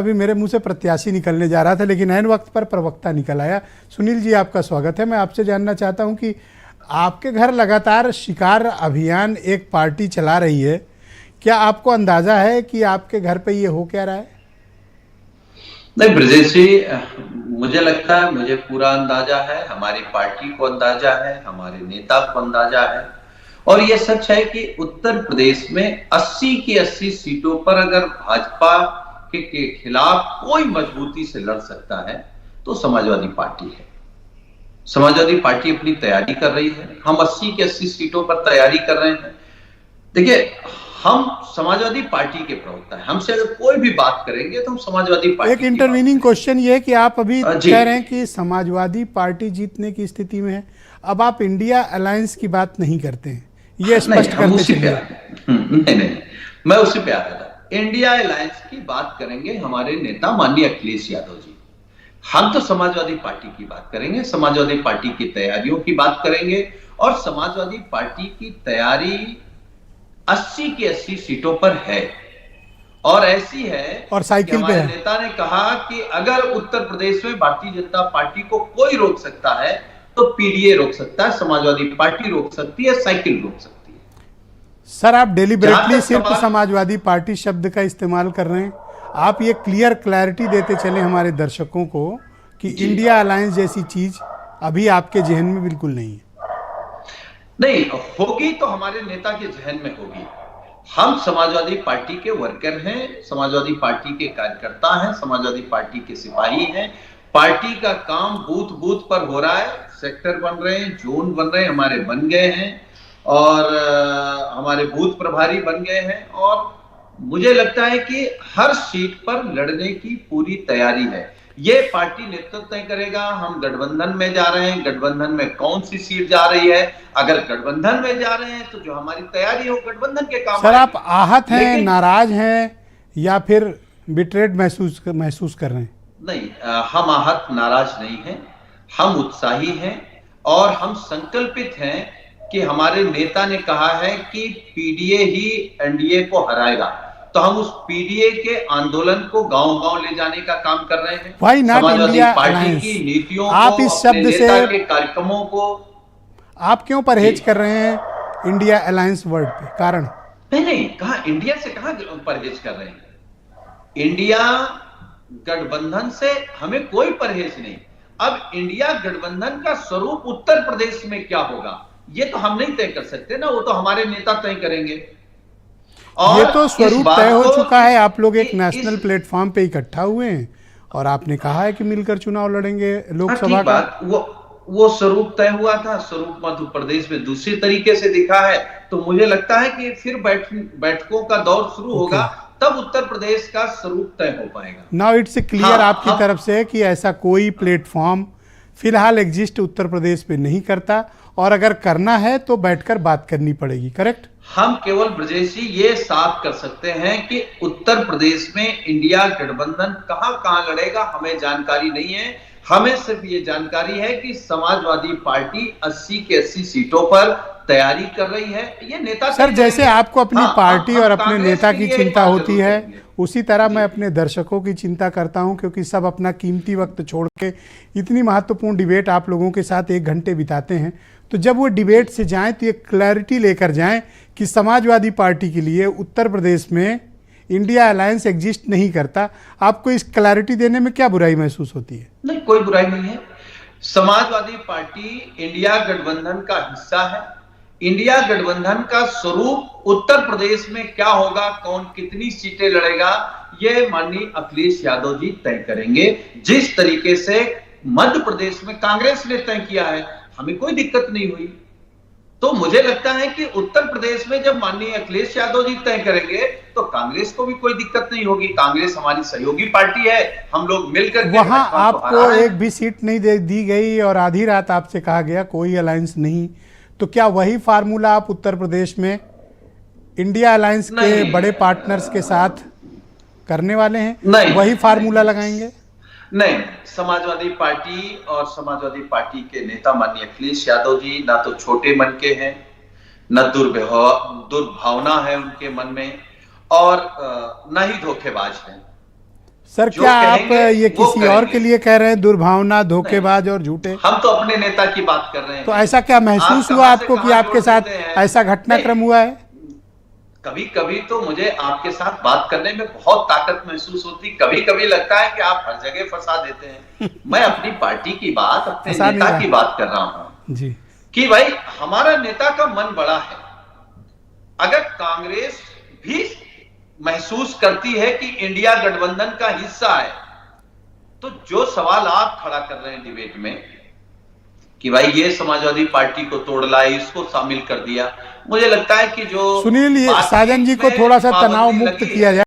अभी मेरे मुंह से प्रत्याशी निकलने जा रहा था, लेकिन ऐन वक्त पर प्रवक्ता निकल आया। सुनील जी, आपका स्वागत है। मैं आपसे जानना चाहता हूं कि आपके घर लगातार शिकार अभियान एक पार्टी चला रही है, क्या आपको अंदाजा है कि आपके घर पे ये हो क्या रहा है? नहीं ब्रजेश जी, मुझे लगता है, मुझे पूरा अंदाजा है, हमारी पार्टी को अंदाजा है, हमारे नेता को अंदाजा है। और ये सच है कि उत्तर प्रदेश में 80 की 80 सीटों पर अगर भाजपा के खिलाफ कोई मजबूती से लड़ सकता है तो समाजवादी पार्टी है। समाजवादी पार्टी अपनी तैयारी कर रही है। हम 80 की 80 सीटों पर तैयारी कर रहे हैं। देखिए, हम समाजवादी पार्टी के प्रवक्ता हैं। हमसे अगर कोई भी बात करेंगे तो हम समाजवादी पार्टी एक इंटरवीनिंग क्वेश्चन ये है कि आप अभी कह रहे हैं कि समाजवादी पार्टी जीतने की स्थिति में है, अब आप इंडिया अलायंस की बात नहीं करते हैं, ये स्पष्ट करते चलिए। नहीं, मैं उसी पे आ रहा था। इंडिया अलायंस की बात करेंगे हमारे नेता माननीय अखिलेश यादव जी। हम तो समाजवादी पार्टी की बात करेंगे, समाजवादी पार्टी की तैयारियों की बात करेंगे। और समाजवादी पार्टी की तैयारी 80 की 80 सीटों पर है, और ऐसी है और साइकिल पे हमारे है। नेता ने कहा कि अगर उत्तर प्रदेश में भारतीय जनता पार्टी को कोई रोक सकता है तो पीडीए रोक सकता है, समाजवादी पार्टी रोक सकती है, साइकिल रोक सकती है। सर, आप डेलिबरेटली सिर्फ समाजवादी पार्टी शब्द का इस्तेमाल कर रहे हैं। आप ये क्लैरिटी देते चले हमारे दर्शकों को कि इंडिया अलायंस जैसी चीज अभी आपके जहन में बिल्कुल नहीं है। नहीं होगी तो हमारे नेता के जहन में होगी। हम समाजवादी पार्टी के वर्कर हैं, समाजवादी पार्टी के कार्यकर्ता हैं, समाजवादी पार्टी के सिपाही हैं। पार्टी का काम बूथ बूथ पर हो रहा है, सेक्टर बन रहे हैं, जोन बन रहे हैं, हमारे बन गए हैं, और हमारे बूथ प्रभारी बन गए हैं। और मुझे लगता है कि हर सीट पर लड़ने की पूरी तैयारी है। ये पार्टी नेतृत्व तय करेगा। हम गठबंधन में जा रहे हैं, गठबंधन में कौन सी सीट जा रही है। अगर गठबंधन में जा रहे हैं तो जो हमारी तैयारी है वो गठबंधन के काम। सर, आप आहत हैं, नाराज हैं, या फिर बिट्रेड महसूस कर रहे हैं? नहीं, हम आहत नाराज नहीं हैं, हम उत्साही हैं और हम संकल्पित हैं कि हमारे नेता ने कहा है कि पीडीए ही एनडीए को हराएगा, तो हम उस पीडीए के आंदोलन को गांव-गांव ले जाने का काम कर रहे हैं। Why not India party alliance? की नीतियों आप को, इस शब्द से नेता के कार्यक्रमों को आप क्यों परहेज कर रहे हैं इंडिया अलायंस वर्ड पे? कारण? नहीं, कहा इंडिया से कहा परहेज कर रहे हैं। इंडिया गठबंधन से हमें कोई परहेज नहीं। अब इंडिया गठबंधन का स्वरूप उत्तर प्रदेश में क्या होगा ये तो हम नहीं तय कर सकते ना, वो तो हमारे नेता तय करेंगे। और ये तो स्वरूप तय हो चुका है। आप लोग एक नेशनल प्लेटफॉर्म पे इकट्ठा हुए हैं और आपने कहा है कि मिलकर चुनाव लड़ेंगे लोकसभा का। वो स्वरूप तय हुआ था। स्वरूप मध्य प्रदेश में दूसरी तरीके से दिखा है, तो मुझे लगता है कि फिर बैठकों का दौर शुरू होगा, तब उत्तर प्रदेश का स्वरूप तय हो पाएगा। नाउ इट्स क्लियर आपकी तरफ से कि ऐसा कोई प्लेटफॉर्म फिलहाल एग्जिस्ट उत्तर प्रदेश पे नहीं करता, और अगर करना है तो बैठकर बात करनी पड़ेगी, करेक्ट? हम केवल ब्रजेश जी ये साफ कर सकते हैं कि उत्तर प्रदेश में इंडिया गठबंधन कहां कहां लड़ेगा हमें जानकारी नहीं है। हमें सिर्फ ये जानकारी है कि समाजवादी पार्टी 80 के 80 सीटों पर तैयारी कर रही है। ये नेता सर, जैसे आपको अपनी पार्टी और अपने नेता की चिंता होती है, उसी तरह मैं अपने दर्शकों की चिंता करता हूं, क्योंकि सब अपना कीमती वक्त छोड़ के इतनी महत्वपूर्ण डिबेट आप लोगों के साथ 1 घंटे बिताते हैं, तो जब वो डिबेट से जाएं तो ये क्लैरिटी लेकर जाएं कि समाजवादी पार्टी के लिए उत्तर प्रदेश में इंडिया अलायंस एग्जिस्ट नहीं करता। आपको इस क्लैरिटी देने में क्या बुराई महसूस होती है? नहीं, कोई बुराई नहीं है। समाजवादी पार्टी इंडिया गठबंधन का हिस्सा है। इंडिया गठबंधन का स्वरूप उत्तर प्रदेश में क्या होगा, कौन कितनी सीटें लड़ेगा, ये माननीय अखिलेश यादव जी तय करेंगे। जिस तरीके से मध्य प्रदेश में कांग्रेस ने तय किया है, हमें कोई दिक्कत नहीं हुई। तो मुझे लगता है कि उत्तर प्रदेश में जब माननीय अखिलेश यादव जी तय करेंगे तो कांग्रेस को भी कोई दिक्कत नहीं होगी। कांग्रेस हमारी सहयोगी पार्टी है, हम लोग मिलकर वहां आपको एक भी सीट नहीं दी गई और आधी रात आपसे कहा गया कोई अलायंस नहीं, तो क्या वही फार्मूला आप उत्तर प्रदेश में इंडिया अलायंस के बड़े पार्टनर्स के साथ करने वाले हैं? वही फार्मूला लगाएंगे? नहीं, समाजवादी पार्टी और समाजवादी पार्टी के नेता माननीय अखिलेश यादव जी ना तो छोटे मन के हैं, न दुर्भावना है उनके मन में, और न ही धोखेबाज हैं। सर जो क्या आप कहेंगे ये वो किसी और करेंगे। के लिए कह रहे हैं, दुर्भावना, धोखेबाज और झूठे? हम तो अपने नेता की बात कर रहे हैं। तो ऐसा क्या महसूस आप हुआ कहां से आपको कि कहां आपके जोड़ साथ देते हैं? ऐसा घटनाक्रम हुआ है? कभी कभी तो मुझे आपके साथ बात करने में बहुत ताकत महसूस होती, कभी कभी लगता है कि आप हर जगह फंसा देते हैं। मैं अपनी पार्टी की बात, अपने फंसा नहीं नेता रहा की बात कर रहा हूं जी। कि भाई हमारा नेता का मन बड़ा है। अगर कांग्रेस भी महसूस करती है कि इंडिया गठबंधन का हिस्सा है, तो जो सवाल आप खड़ा कर रहे हैं डिबेट में कि भाई ये समाजवादी पार्टी को तोड़ लाए, इसको शामिल कर दिया, मुझे लगता है कि जो सुनील, ये साजन जी बातचीत को में थोड़ा सा तनाव पाबंदी मुक्त लगी किया है, जाए।